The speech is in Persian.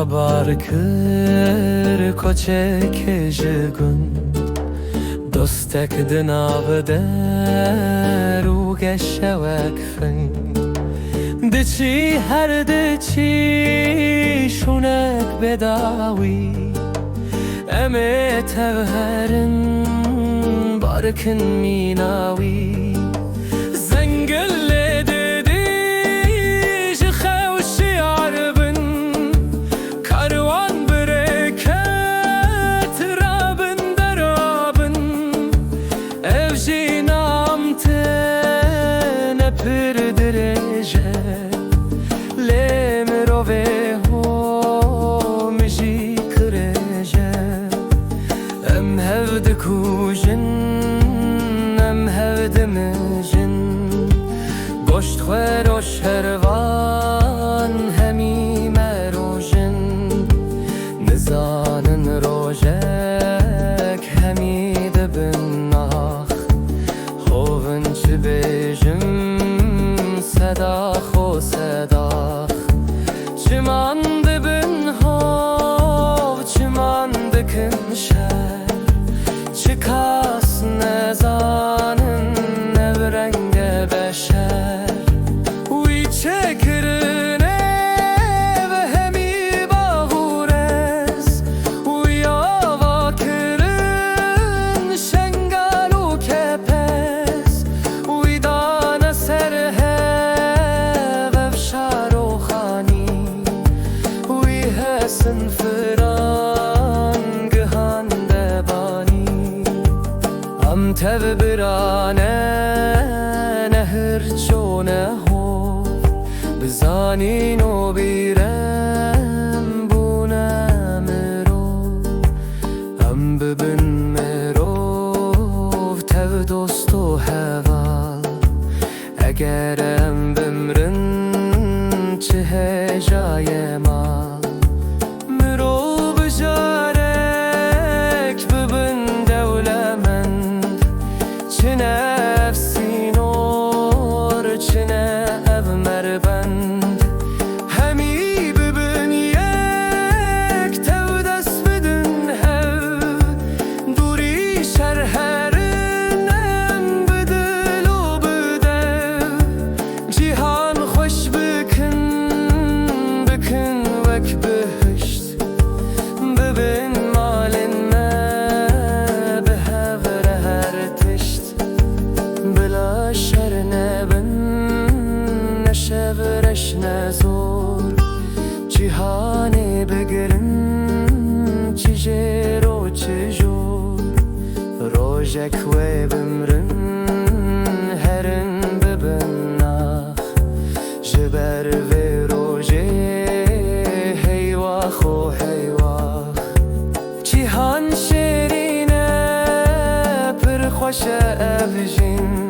barkır koçek jgün dostek dinavde ru geçevek fin diçi her diçi şunek bedawi eme tevherin barkın minawi گشت خویر و شروان همی مروژن نزانن روژک همی دبن ناخ خوون چی بیجم صداخ و صداخ چمان دبن هاو چمان دکن شر چی کس نزانن نبرنگ بشر تب برانه نهر چونه هو بزانین و بیرم بونه مرو هم ببین مرو تب دوست و حوال اگرم بمرن چه جای مال مرو بجارک ببین نفسی نور چنه اب مربند همی ببین یک تو دست بدن هر دوری شرهرنم بدل و بدل جیهان خوش بکن بکن وک بهشت ببین مالن بلا شر نبن نشورش نزور جهانی بگرن چجر و چجور روژک و بمرن هرن ببن ناخ جبر و روژه هیواخ و هیواخ جهان شیرینه پر خوش ابجین